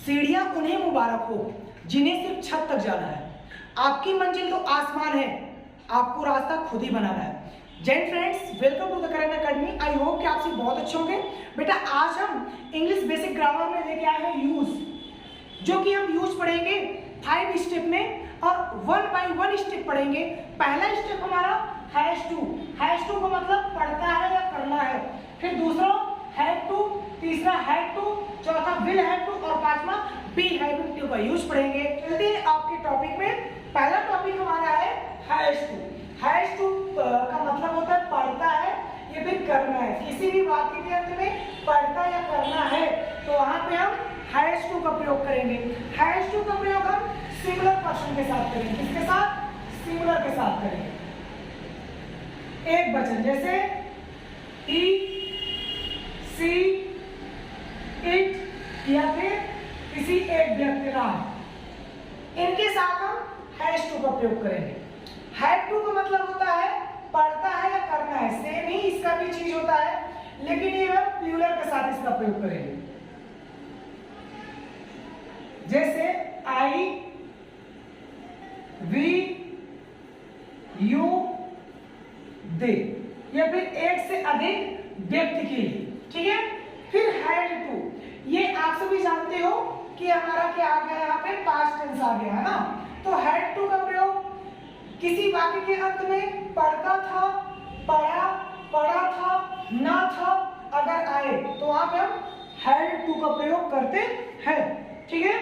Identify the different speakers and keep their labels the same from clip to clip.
Speaker 1: सीढ़ियां उन्हें मुबारक हो जिन्हें सिर्फ छत तक जाना है। आपकी मंजिल तो आसमान है, आपको रास्ता खुद ही बनाना है। जय friends, welcome to the correct academy. I hope कि आप सब बहुत अच्छे होंगे। बेटा आज हम इंग्लिश बेसिक ग्रामर में लेके आए हैं यूज, जो कि हम यूज पढ़ेंगे 5 स्टेप में और 1 बाय 1 स्टेप पढ़ेंगे। पहला स्टेप हमारा हैज टू का मतलब पढ़ता है या करना है। फिर दूसरा हैव टू, तीसरा हैड टू, चौथा विल हैव टू और पांचवा बी हैविंग टू का यूज पढ़ेंगे। चलते हैं आपके टॉपिक में। पहला टॉपिक हमारा है हैज टू। हैज टू का मतलब होता है पढ़ता है या फिर करना है। किसी भी वाक्य के अंत में पढ़ता या करना है तो वहां पे हम हैज टू का प्रयोग करेंगे। हैज टू का प्रयोग हम सिंगुलर पर्सन के साथ करेंगे। किसके साथ? सिंगुलर के साथ करेंगे। एक वचन जैसे ही, सी, इट या फिर किसी एक व्यक्ति का, इनके साथ हम हैज टू का प्रयोग करेंगे। हैड टू का मतलब होता है पढ़ता है या करना है। सेम ही इसका भी चीज होता है, लेकिन ये हम प्लूरल के साथ इसका प्रयोग करेंगे। जैसे आई, वी, यू, दे या फिर एक से अधिक व्यक्ति के लिए। ठीक है। फिर हैड टू, ये आप सभी जानते हो कि हमारा क्या आ गया यहाँ पे, पास्ट टेंस आ गया है ना। तो हैड टू का प्रयोग किसी वाक्य के अंत में पढ़ता था, पढ़ा, पढ़ा था, ना था अगर आए तो वहां पे हम हैड टू का प्रयोग करते हैं। ठीक है।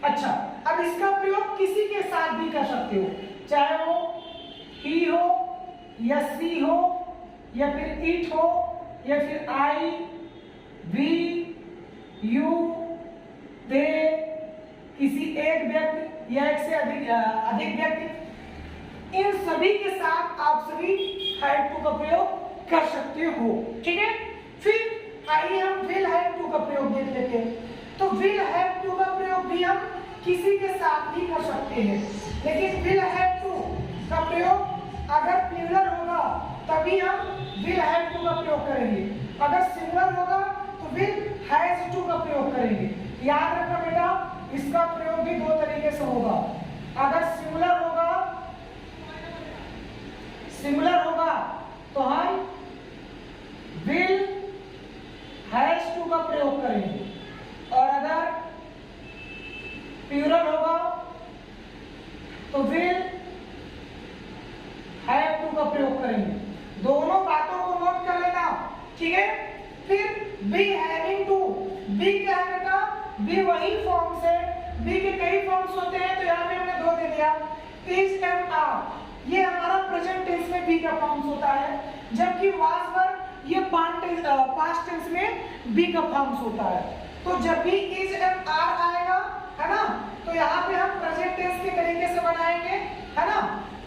Speaker 1: अच्छा, अब इसका प्रयोग किसी के साथ भी कर सकते हो, चाहे वो ही हो या सी हो या फिर इट हो या फिर आई, वी, यू, दे, किसी एक व्यक्ति या एक से अधिक व्यक्ति, इन सभी के साथ आप सभी हैड टू का प्रयोग कर सकते हो। ठीक है। फिर आइए हम विल हैव टू का प्रयोग देख लेते हैं। तो विल हैव टू का प्रयोग भी हम किसी के साथ भी कर सकते हैं, लेकिन विल हैव टू का प्रयोग अगर प्लूरल होगा तभी हम विल हैव टू का प्रयोग करेंगे। अगर सिंगुलर होगा तो विल हैज टू का प्रयोग करेंगे। याद रखना बेटा, इसका प्रयोग भी दो तरीके से होगा। अगर सिंगुलर होगा तो हम विल हैज टू का प्रयोग करेंगे, और अगर प्लूरल होगा तो विल हैव टू का प्रयोग करेंगे। दोनों बातों को नोट कर लेना। ठीक है। फिर बी हैविंग टू, बी क्या है बेटा? बी वही फॉर्म्स है। बी के कई फॉर्म्स होते हैं, तो यहाँ पे हमने दो दे दिया। इज एंड आर, ये हमारा प्रेजेंट टेंस में बी का फॉर्म्स होता है, जबकि वाज वर ये पास्ट टेंस में बी का फॉर्म्स होता है। तो जब भी इज एंड आर आएगा, है ना, तो यहाँ पे हम प्रेजेंट टेंस के तरीके से बनाएंगे, है ना।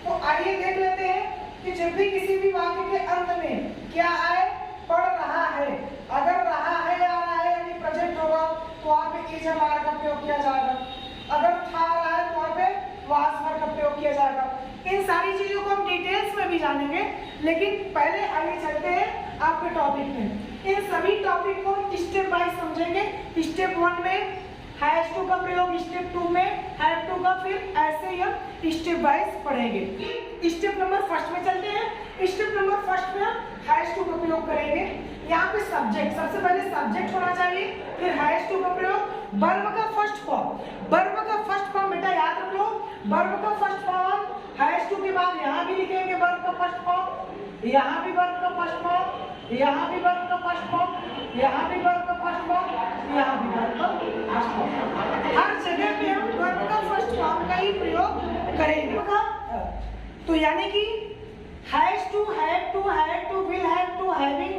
Speaker 1: तो आइए देख लेते हैं कि जब भी किसी भी वाक्य के अंत में क्या आए, पढ़ रहा है। अगर रहा है आ रहा है यानी प्रेजेंट होगा तो वहां पे इज एंड आर का प्रयोग किया जाएगा। अगर था रहा है तो वहां पे वाज वर का प्रयोग किया जाएगा। इन सारी चीजों को हम डिटेल्स में भी जानेंगे, लेकिन पहले आगे चलते हैं आपके टॉपिक में। इन सभी टॉपिक को स्टेप बाय समझेंगे। स्टेप 1 में हैज टू का प्रयोग, स्टेप 2 में हैव टू का, फिर ऐसे ही हम स्टेप वाइज पढ़ेंगे। स्टेप नंबर फर्स्ट में चलते हैं। स्टेप नंबर फर्स्ट में हम हैज टू का प्रयोग करेंगे। यहाँ पे सब्जेक्ट, सबसे पहले सब्जेक्ट होना चाहिए, फिर हैज टू का प्रयोग। वर्ब का फर्स्ट फॉर्म, वर्ब का फर्स्ट फॉर्म बेटा याद रख लो। वर्ब का फर्स्ट फॉर्म हैज टू के बाद यहाँ भी लिखेंगे वर्ब का फर्स्ट फॉर्म, यहाँ भी वर्ब का फर्स्ट फॉर्म, यहाँ भी वर्ब का फर्स्ट फॉर्म, यहाँ भी वर्ब का फर्स्ट फॉर्म, यहाँ भी वर्ब का फर्स्ट फॉर्म। हर जगह पे हम वर्ब का फर्स्ट फॉर्म का ही प्रयोग करेंगे। तो यानी कि has to, have to, had to, will have to, having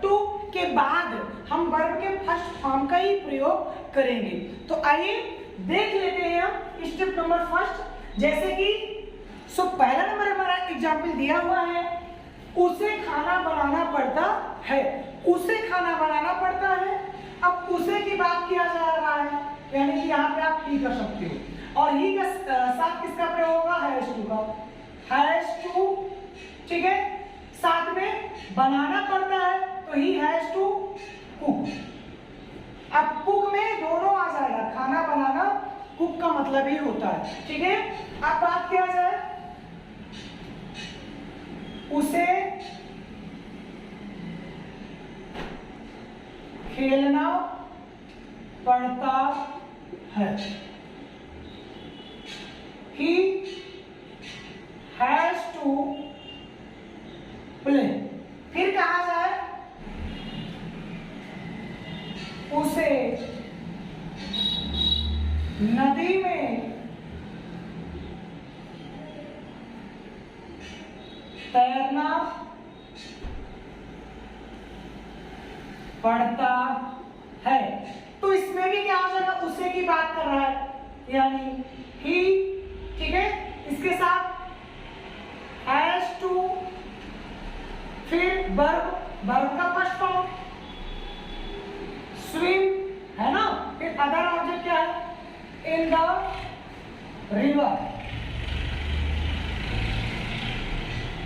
Speaker 1: to के बाद हम वर्ब के फर्स्ट फॉर्म का ही प्रयोग करेंगे। तो आइए देख लेते हैं हम स्टेप नंबर फर्स्ट। जैसे कि पहला नंबर हमारा एग्जाम्पल दिया हुआ है, उसे खाना बनाना पड़ता है। उसे खाना बनाना पड़ता है। अब उसे की बात किया जा रहा है, यानी कि यहाँ पे आप ही कर सकते हो, और ही का साथ किसका प्रयोग होगा? हैज टू का। हैज टू, ठीक है। साथ में बनाना पड़ता है तो ही हैज टू कुक। अब कुक में दोनों आ खाना बनाना कुक का मतलब ही होता है। ठीक है, अब बात किया जाए उसे खेलना पड़ता है। He has to play। फिर कहा जाए उसे नदी में तैरना पड़ता है। तो इसमें भी क्या हो जाएगा, उसे की बात कर रहा है, यानी ही। ठीक है, इसके साथ हैज टू, फिर वर्ब का फर्स्ट फॉर्म स्विम है ना, फिर अदर ऑब्जेक्ट क्या है, इन द रिवर।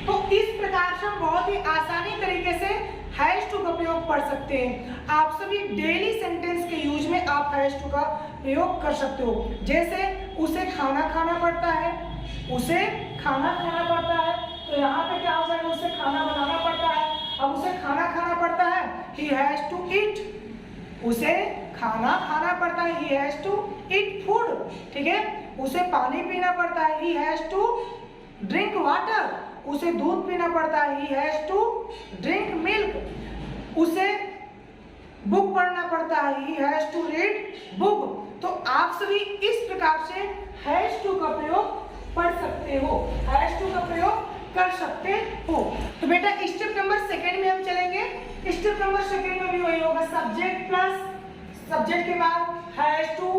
Speaker 1: तो इस प्रकार से हम बहुत ही आसानी तरीके से हैज टू का प्रयोग पढ़ सकते हैं। आप सभी डेली सेंटेंस के यूज में आप हैज टू का प्रयोग कर सकते हो। जैसे उसे खाना खाना पड़ता है, उसे खाना खाना पड़ता है, तो यहाँ पे क्या हो जाएगा, उसे खाना बनाना पड़ता है। अब उसे खाना खाना पड़ता है, he has to eat। उसे खाना खाना पड़ता है, he has to eat food। ठीक है, उसे पानी पीना पड़ता है, he has to drink water। उसे दूध पीना पड़ता है, he has to drink milk। उसे बुक पढ़ना पड़ता है, he has to read book। तो आप सभी इस प्रकार से has to का प्रयोग पढ़ सकते हो, has to का प्रयोग कर सकते हो। तो बेटा स्टेप नंबर सेकंड में हम चलेंगे। स्टेप नंबर सेकंड में भी वही होगा, सब्जेक्ट प्लस सब्जेक्ट के बाद हैज टू,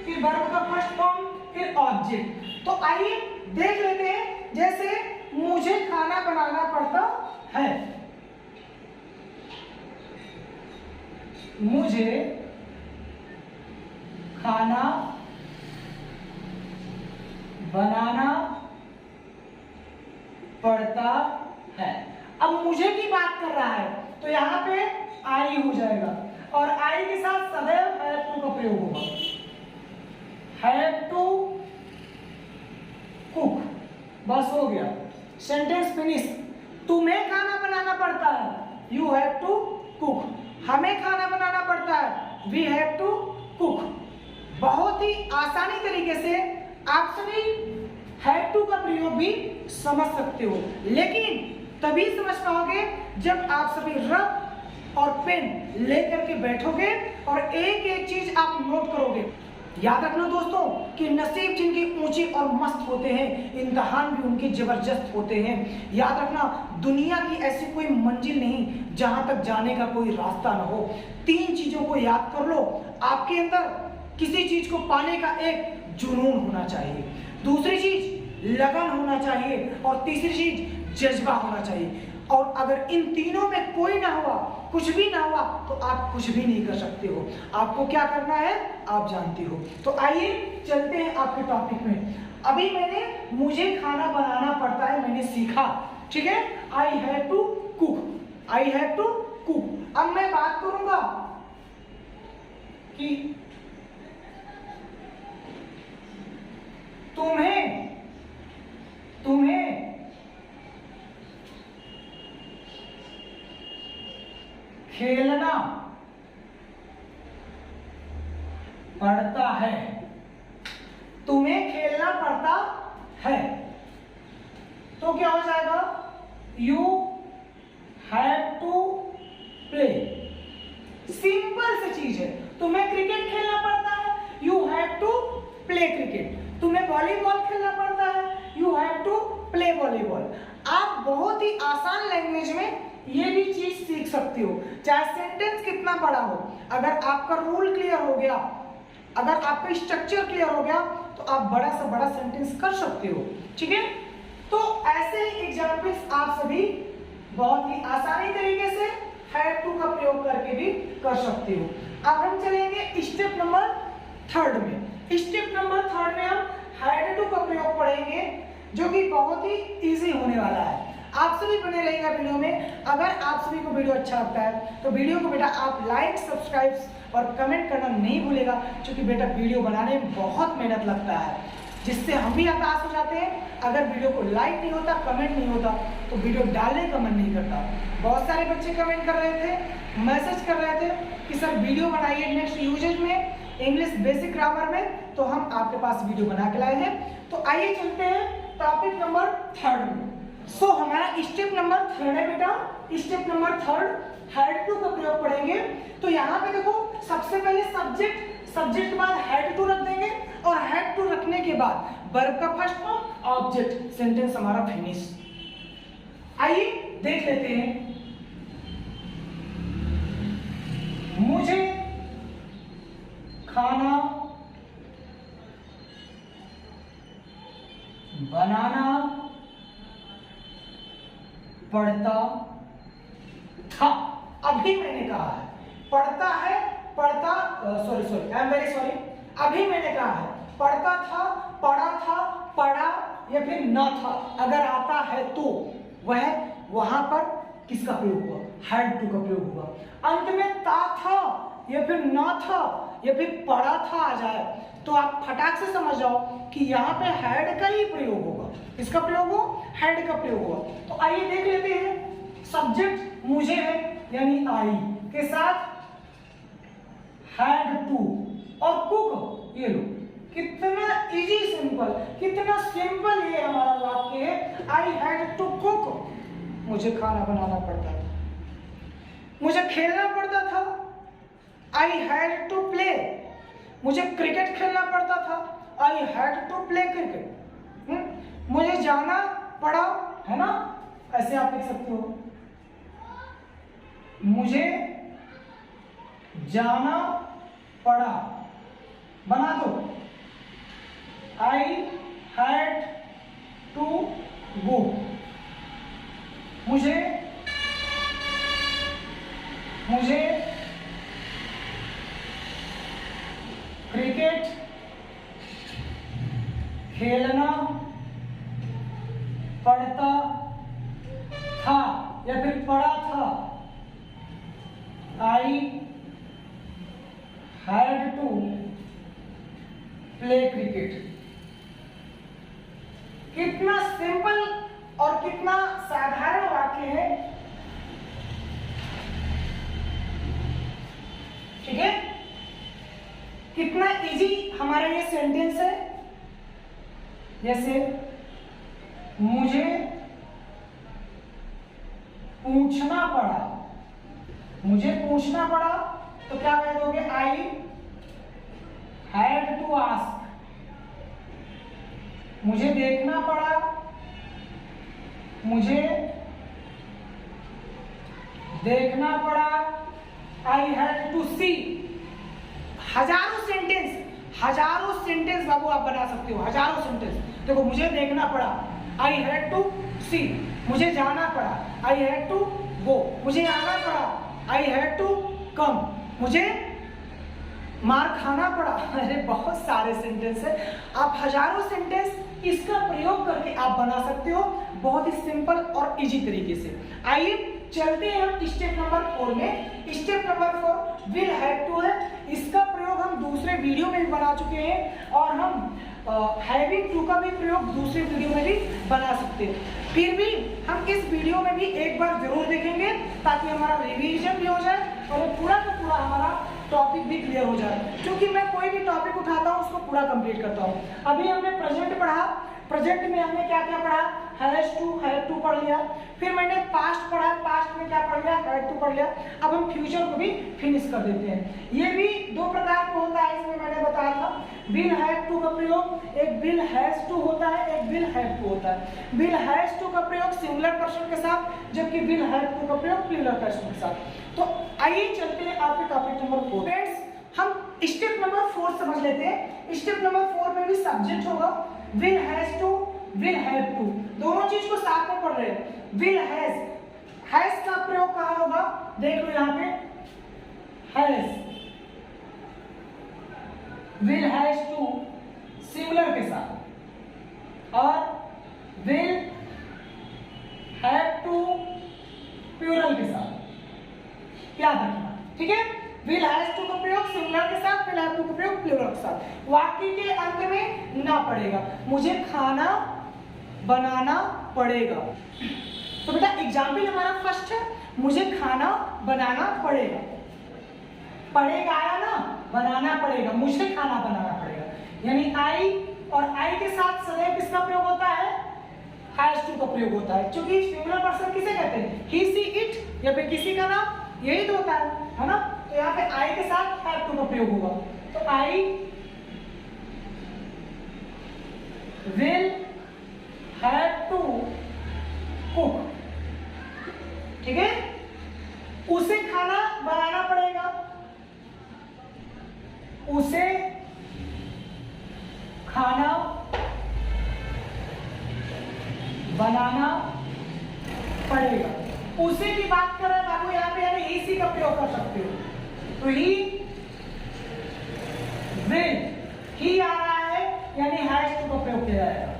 Speaker 1: फिर वर्ब का फर्स्ट फॉर्म, फिर ऑब्जेक्ट। तो आइए देख लेते हैं, जैसे मुझे खाना बनाना पड़ता है, मुझे खाना बनाना पड़ता है। अब मुझे की बात कर रहा है, तो यहाँ पे आई हो जाएगा, और आई के साथ सदैव हैव टू का प्रयोग होगा। हैव टू कुक, बस हो गया, सेंटेंस फिनिश। तुम्हें खाना बनाना पड़ता है, यू हैव टू कुक। हमें खाना बनाना पड़ता है, वी हैव टू कुक। बहुत ही आसानी तरीके से आप सभी हैव टू का प्रयोग भी समझ सकते हो, लेकिन तभी समझ पाओगे जब आप सभी रफ और पेन लेकर के बैठोगे और एक एक चीज आप नोट करोगे। याद रखना दोस्तों कि नसीब जिनके ऊंचे और मस्त होते हैं, इम्तिहान भी उनके जबरदस्त होते हैं। याद रखना, दुनिया की ऐसी कोई मंजिल नहीं जहां तक जाने का कोई रास्ता ना हो। 3 चीजों को याद कर लो। आपके अंदर किसी चीज को पाने का एक जुनून होना चाहिए, दूसरी चीज लगन होना चाहिए, और तीसरी चीज जज्बा होना चाहिए। और अगर इन तीनों में कोई ना हुआ, कुछ भी ना हुआ, तो आप कुछ भी नहीं कर सकते हो। आपको क्या करना है आप जानती हो। तो आइए चलते हैं आपके टॉपिक में। अभी मैंने मुझे खाना बनाना पड़ता है मैंने सीखा, ठीक है, I have to cook, I have to cook. अब मैं बात करूंगा कि तुम्हें खेलना पड़ता है, तुम्हें खेलना पड़ता है, तो क्या हो जाएगा, you have to play. Simple सी चीज है, तुम्हें क्रिकेट खेलना पड़ता है, you have to play cricket. तुम्हें वॉलीबॉल खेलना पड़ता है, you have to play volleyball. आप बहुत ही आसान लैंग्वेज में ये भी चीज सीख सकते हो, चाहे सेंटेंस कितना बड़ा हो। अगर आपका रूल क्लियर हो गया, अगर आपका स्ट्रक्चर क्लियर हो गया, तो आप बड़ा से बड़ा सेंटेंस कर सकते हो। ठीक है, तो ऐसे ही एग्जाम्पल्स आप सभी बहुत ही आसानी तरीके से हैव टू का प्रयोग करके भी कर सकते हो। अब हम चलेंगे स्टेप नंबर 3 में। स्टेप नंबर 3 में हम हैड टू का प्रयोग पढ़ेंगे, जो कि बहुत ही इजी होने वाला है। आप सभी बने रहिएगा वीडियो में। अगर आप सभी को वीडियो अच्छा लगता है तो वीडियो को बेटा आप लाइक सब्सक्राइब और कमेंट करना नहीं भूलेगा, क्योंकि बेटा वीडियो बनाने में बहुत मेहनत लगता है, जिससे हम भी हताश हो जाते हैं। अगर वीडियो को लाइक नहीं होता, कमेंट नहीं होता, तो वीडियो डालने का मन नहीं करता। बहुत सारे बच्चे कमेंट कर रहे थे, मैसेज कर रहे थे कि सर वीडियो बनाइए नेक्स्ट यूजेज में, इंग्लिश बेसिक ग्रामर में, तो हम आपके पास वीडियो बना के लाए हैं। तो आइए चलते हैं टॉपिक नंबर 3 में। सो हमारा स्टेप नंबर 3 है बेटा। स्टेप नंबर 3 हैड टू का प्रयोग पढ़ेंगे। तो यहाँ पे देखो, सबसे पहले सब्जेक्ट के बाद हैड टू रख देंगे, और हैड टू रखने के बाद वर्ब का फर्स्ट फॉर्म, ऑब्जेक्ट, सेंटेंस हमारा फिनिश। आइए देख लेते हैं। मुझे खाना बनाना पड़ता था। अभी मैंने कहा है, पढ़ता है, पढ़ता, sorry, I am very sorry. अभी मैंने कहा है पढ़ता था, पढ़ा था, पढ़ा या फिर न था। अगर आता है तो वह वहां पर किसका प्रयोग हुआ? हैड टू का प्रयोग हुआ। अंत में था या फिर न था या फिर पढ़ा था आ जाए, तो आप फटाक से समझ जाओ कि यहाँ पे हैड का ही प्रयोग होगा। किसका प्रयोग हो? हैड का प्रयोग होगा। तो आइए देख लेते हैं। सब्जेक्ट मुझे है यानी आई के साथ हैड टू, और कुक, ये लो, कितना इजी सिंपल, कितना सिंपल ये हमारा वाक्य है। आई हैड टू कुक, मुझे खाना बनाना पड़ता था, मुझे खेलना पड़ता था। आई हैड टू प्ले, मुझे क्रिकेट खेलना पड़ता था। I had to play cricket. मुझे जाना पड़ा, है ना, ऐसे आप लिख सकते हो, मुझे जाना पड़ा, बना दो। आई हैड टू गो, मुझे क्रिकेट खेलना पड़ता था या फिर पड़ा था। I had to play cricket. कितना सिंपल और कितना साधारण वाक्य है, ठीक है? कितना इजी हमारा ये सेंटेंस है। जैसे मुझे पूछना पड़ा, मुझे पूछना पड़ा, तो क्या कह दोगे? I had to ask. मुझे देखना पड़ा, मुझे देखना पड़ा। I had to see. हजारों सेंटेंस बाबू आप बना सकते हो, हजारों सेंटेंस। देखो, मुझे देखना पड़ा, आई हैड टू सी। मुझे जाना पड़ा, आई हैड टू गो। मुझे आना पड़ा, आई हैड टू कम। मुझे मार खाना पड़ा। अरे बहुत सारे सेंटेंस है, आप हजारों सेंटेंस इसका प्रयोग करके आप बना सकते हो, बहुत ही सिंपल और इजी तरीके से। आइए चलते हैं हम स्टेप नंबर 4 में। Step number 4 will have to है। इसका प्रयोग हम दूसरे वीडियो में भी बना चुके हैं, और हम हैविंग टू का भी प्रयोग दूसरे वीडियो में भी बना सकते हैं। फिर भी हम इस वीडियो में भी एक बार जरूर देखेंगे, ताकि हमारा रिवीजन भी हो जाए और पूरा का पूरा हमारा टॉपिक भी क्लियर हो जाए। क्योंकि मैं कोई भी टॉपिक उठाता हूँ उसको पूरा कंप्लीट करता हूँ। अभी हमने प्रेजेंट पढ़ा, प्रेजेंट में हमने क्या क्या पढ़ा? हैव टू पढ़ लिया। फिर मैंने पास्ट पढ़ा, पास्ट में क्या पढ़ लिया? हैड टू पढ़ लिया। अब हम फ्यूचर को भी फिनिश कर देते हैं। ये भी दो प्रकार का होता है, इसमें मैंने बताया था। विल हैव टू का प्रयोग एक विल हैज टू होता है, एक विल हैव टू होता है। विल हैज टू का प्रयोग सिंगुलर पर्सन के साथ, जबकि विल हैव टू का प्रयोग प्लूरल पर्सन के साथ। तो आइए चलते हैं आपके टॉपिक नंबर 4। फ्रेंड्स, हम स्टेप नंबर 4 समझ लेते हैं। स्टेप नंबर 4 में भी सब्जेक्ट होगा will has to, will have to, दोनों चीज को साथ में पढ़ रहे हैं। विल हैज का प्रयोग कहाँ होगा? देख लो यहाँ पे, has, will has to singular के साथ, और विल हैव टू प्लूरल के साथ। याद रखना, ठीक है? विल हैज टू का प्रयोग सिंगुलर के साथ, विल हैव टू का प्रयोग प्लूरल के साथ। वाक्य के अंत में ना पड़ेगा, मुझे खाना बनाना पड़ेगा। तो बेटा एग्जाम्पल हमारा फर्स्ट है, मुझे खाना बनाना पड़ेगा। पड़ेगा आया ना, बनाना पड़ेगा, मुझे खाना बनाना पड़ेगा, यानी आई और आई के साथ सदैव किसका प्रयोग होता है, हैज टू का प्रयोग होता है। क्योंकि सिंगुलर पर्सन किसे कहते हैं, ही सी इट, या फिर किसी का नाम यही तो होता है ना। तो यहाँ पे आई के साथ हैव टू का प्रयोग होगा। तो I will have to cook, ठीक है, उसे खाना बनाना पड़ेगा, उसे खाना बनाना पड़ेगा। उसे की बात कर रहे हैं बाबू यहाँ पे, यानी इसी का प्रयोग कर सकते हो। तो ही विल, ही आ रहा है यानी हैज टू का प्रयोग किया जाएगा,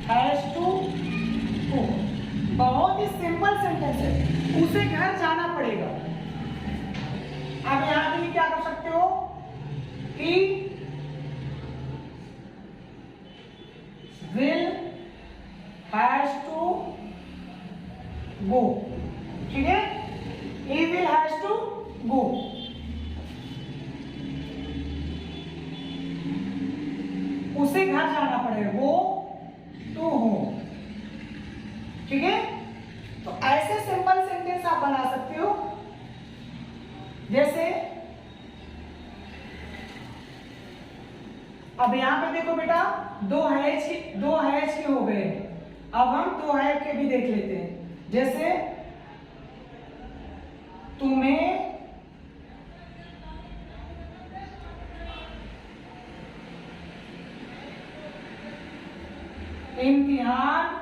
Speaker 1: हैज टू कुक। बहुत ही सिंपल सेंटेंस है, उसे घर जाना पड़ेगा। अब यहां के लिए क्या कर सकते हो, he will has to go, ठीक है, he will has to go। उसे घर जाना पड़ेगा, go to home, ठीक है। तो ऐसे सिंपल सेंटेंस आप बना सकते हो। जैसे अब यहां पे देखो बेटा, दो हैज के हो गए, अब हम दो हैव के भी देख लेते हैं। जैसे तुम्हें इम्तिहान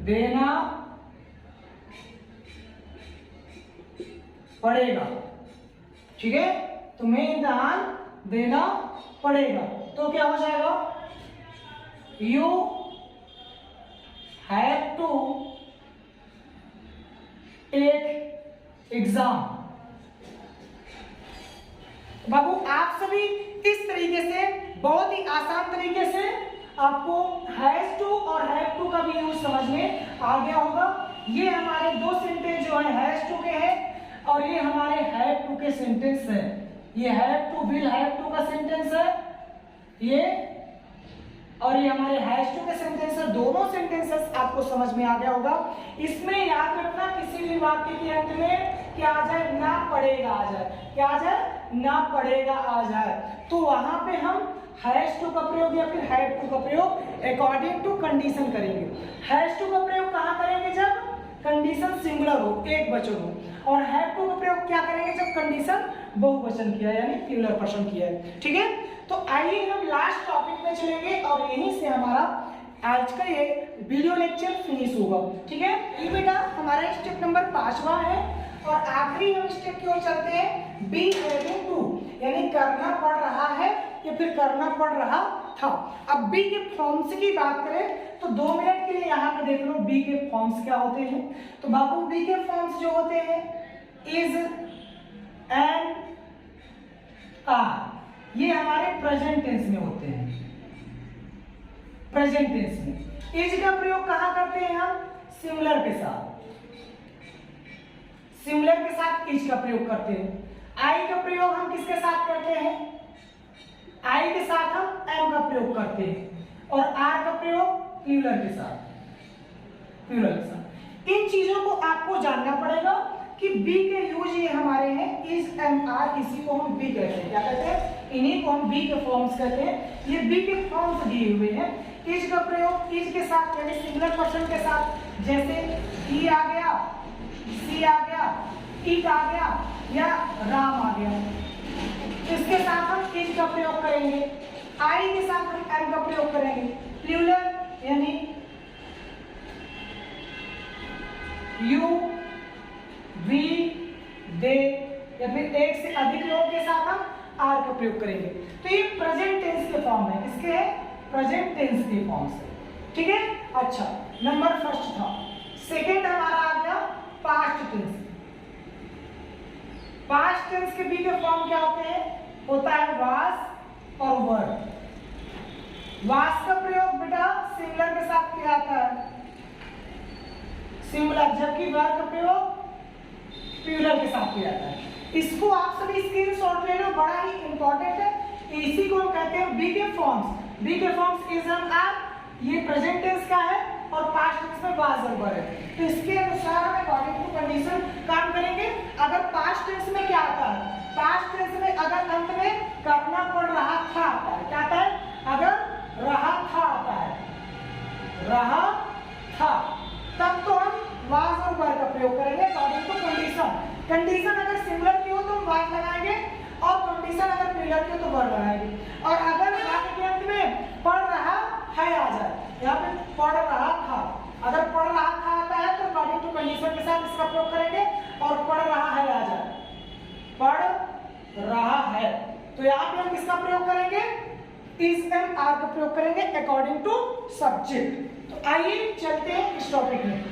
Speaker 1: देना पड़ेगा, ठीक है, तुम्हें इम्तिहान देना पड़ेगा। तो क्या हो जाएगा, you have to take exam. बाबू आप सभी इस तरीके से बहुत ही आसान तरीके से आपको हैज टू और हैव टू का भी यूज समझ में आ गया होगा। ये हमारे दो सेंटेंस जो है हैज टू के हैं और ये हमारे हैव टू के सेंटेंस है। ये have to will have to का सेंटेंस है ये, और ये हमारे हैज टू के सेंटेंस है। दोनों सेंटेंसेस आपको समझ में आ गया होगा। इसमें याद रखना किसी भी वाक्य के अंत में क्या आ जाए, ना पड़ेगा आ जाए, क्या आ जाए, ना पड़ेगा आ जाए, तो वहां पे हम हैज टू का प्रयोग या फिर हैव टू का प्रयोग अकॉर्डिंग टू कंडीशन करेंगे। हैज टू का प्रयोग कहां करेंगे, जब कंडीशन सिंगुलर हो, एक वचन हो, और हैव टू का प्रयोग क्या करेंगे, जब कंडीशन बहुवचन किया है यानी प्लूरल पर्सन किया है, ठीक है। तो आइए हम लास्ट टॉपिक में चलेंगे और यहीं से हमारा आज का ये वीडियो लेक्चर फिनिश होगा, ठीक है। ये बेटा हमारा स्टेप नंबर 5वां है और आखिरी हम स्टेप की ओर चलते हैं, बी हैविंग टू, यानी करना पड़ रहा है या फिर करना पड़ रहा था। अब बी के फॉर्म्स की बात करें तो 2 मिनट के लिए यहाँ पे देख लो बी के फॉर्म्स क्या होते हैं। तो बाबू बी के फॉर्म्स जो होते हैं इज, एंड, आर, ये हमारे प्रेजेंट टेंस में होते हैं। प्रेजेंट टेंस में इज का प्रयोग कहां करते हैं हम, सिंगुलर के साथ, सिंगुलर के साथ इज का प्रयोग करते हैं। आई का प्रयोग हम किसके साथ करते हैं, आई के साथ हम एम का प्रयोग करते हैं, और आर का प्रयोग प्लूरल के साथ, प्लूरल के साथ। इन चीजों को आपको जानना पड़ेगा कि बी के यूज ये हमारे हैं इज, एम, आर, इसी को हम बी कहते हैं, क्या कहते हैं, इन्हीं को हम बी के फॉर्म्स कहते हैं। ये बी के फॉर्म्स दिए हुए हैं। इज का प्रयोग इज के साथ यानी सिंगुलर पर्सन के साथ, जैसे ही आ गया, सी आ गया, इट आ गया या राम आ गया, इसके साथ हम इज का प्रयोग करेंगे। आई के साथ हम एम का प्रयोग करेंगे। प्लूरल यानी यू, वी, दे या फिर एक से अधिक लोगों के साथ हम आर का प्रयोग करेंगे। तो ये प्रेजेंट टेंस के फॉर्म है, इसके है प्रेजेंट टेंस के फॉर्म से, ठीक है। अच्छा, नंबर फर्स्ट था। सेकेंड हमारा आ गया पास्ट टेंस। पास्ट टेंस के बी के फॉर्म क्या होते हैं? होता है वाज और वर। वाज का प्रयोग बेटा सिंगुलर के साथ किया जाता है, सिंगुलर, जबकि वर का प्रयोग प्लूरल के साथ किया जाता है। इसको आप सभी स्क्रीनशॉट ले लो, बड़ा ही इंपॉर्टेंट है। इसी को हम कहते हैं बी के फॉर्म्स। बी के फॉर्म्स इज एम आर, ये प्रेजेंट टेंस का है और पास्ट टेंस में वाज और वर है। तो इसके अनुसार हम अकॉर्डिंग टू कंडीशन काम करेंगे। अगर पास्ट टेंस में क्या आता है? पास्ट टेंस में अगर अंत में करना पड़ रहा था आता है, क्या आता है? अगर रहा था आता है, रहा था, तब तो हम वाज और वर का प्रयोग करेंगे अकॉर्डिंग टू कंडीशन। कंडीशन अगर सिंगुलर की हो तो हम वाज लगाएंगे और कंडीशन अगर प्लूरल की हो तो वर लगाएंगे। और अगर वाक्य के अंत में पढ़ रहा है आ जाए, यहाँ पे पढ़ रहा था, अगर पढ़ रहा था आता है तो अकॉर्डिंग टू कंडीशन के साथ इसका प्रयोग करेंगे और पढ़ रहा है आ जाए, पढ़ रहा है, तो यहाँ पे हम किसका प्रयोग करेंगे? इज एम आर का प्रयोग करेंगे अकॉर्डिंग टू सब्जेक्ट। तो आइए चलते हैं इस टॉपिक में।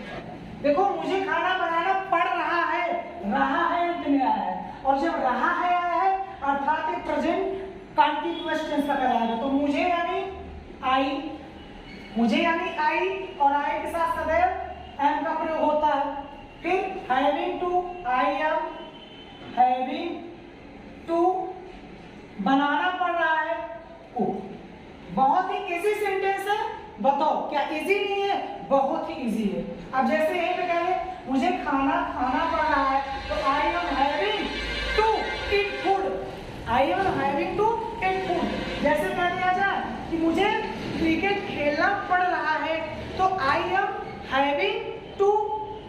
Speaker 1: देखो, मुझे खाना बनाना पड़ रहा है, रहा है अंत में आया है, और जब रहा है आया है अर्थात ये प्रेजेंट कंटीन्यूअस टेंस का कहलाएगा। तो मुझे यानी आई, मुझे यानी आई, और आई के साथ सदैव एम का प्रयोग होता है। फिर having to, I am having to, बनाना पड़ रहा है कुक। बहुत ही इजी सेंटेंस है, बताओ क्या इजी नहीं है? बहुत ही इजी है। अब जैसे यहीं पे कहेंगे मुझे खाना खाना पड़ रहा है, तो I am having to eat food, I am having to eat food. जैसे कह दिया जाए कि मुझे क्रिकेट खेलना पड़ रहा है, तो I am having to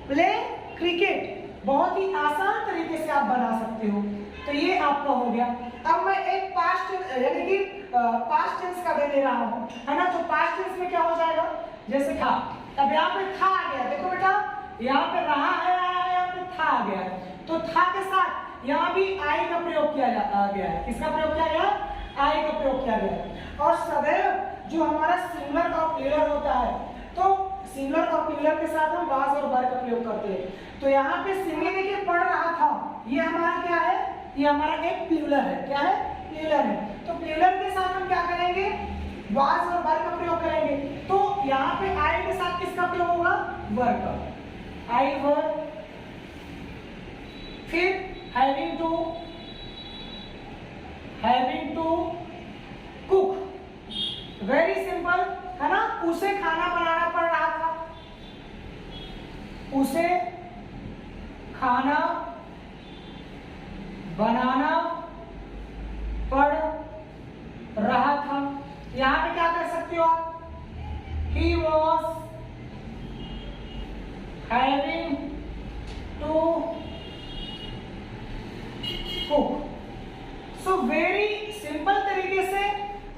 Speaker 1: play cricket. बहुत ही आसान तरीके से आप बना सकते हो। तो ये आपका हो गया। अब मैं एक पास्ट यानी कि पास्ट टेंस का दे रहा हूँ, है ना। तो पास्ट टेंस में क्या हो जाएगा? जैसे था, अब यहाँ पे था आ गया। देखो बेटा, यहाँ पे रहा है आया है, यहाँ पे था आ गया है, तो था के साथ यहाँ भी आई का प्रयोग किया गया है। किसका प्रयोग किया गया? आई का प्रयोग किया गया है। और सदैव जो हमारा सिंगुलर और प्लूरल होता है, तो सिंगुलर और प्लूरल के साथ हम वाज और वर का प्रयोग करते हैं। तो यहाँ पे सिंगुलर देखिए पढ़ रहा था, ये हमारा क्या है? ये हमारा एक प्लूरल है। क्या है? प्लूरल है। तो प्लूरल के साथ हम क्या करेंगे? वाज और वर का प्रयोग करेंगे। तो यहाँ पे आई के साथ किसका प्रयोग होगा? वर का, आई वर। फिर having to cook, very simple है ना। उसे खाना बनाना पड़ रहा था, उसे खाना बनाना पड़ रहा था। यहां पे क्या कर सकते हो आप? He was having to cook। So very simple तरीके से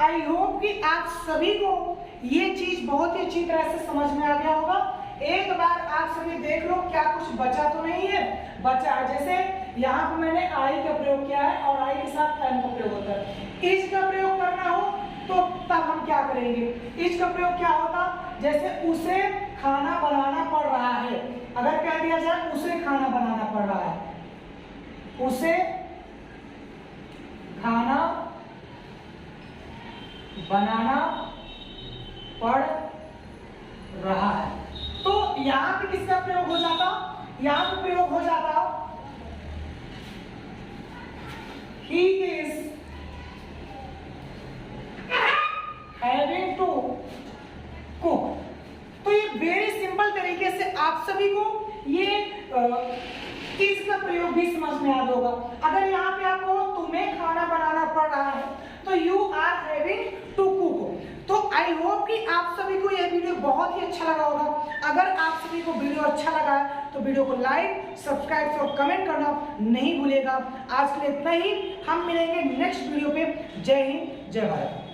Speaker 1: आई होप कि आप सभी को ये चीज बहुत ही अच्छी तरह से समझ में आ गया होगा। एक बार आप सभी देख लो क्या कुछ बचा तो नहीं है। बचा है, जैसे यहाँ पे मैंने आई का प्रयोग किया है और आई के साथ एम का प्रयोग होता है। इज का प्रयोग करना हो तो तब हम क्या करेंगे? इज का प्रयोग क्या होता? जैसे उसे खाना बनाना पड़ रहा है, अगर कह दिया जाए उसे खाना बनाना पड़ रहा है, उसे खाना बनाना पड़ रहा है, तो यहां पे किसका प्रयोग हो जाता? यहां पे प्रयोग हो जाता he is having to cook। तो ये वेरी सिंपल तरीके से आप सभी को ये इसका प्रयोग भी समझ में आ होगा। अगर यहाँ पे आपको तुम्हें खाना बनाना पड़ रहा है तो you are having to cook. तो आई होप कि आप सभी को यह वीडियो बहुत ही अच्छा लगा होगा। अगर आप सभी को वीडियो अच्छा लगा तो वीडियो को लाइक, सब्सक्राइब और कमेंट करना नहीं भूलेगा। आज के लिए इतना ही, हम मिलेंगे नेक्स्ट वीडियो पे। जय हिंद, जय भारत।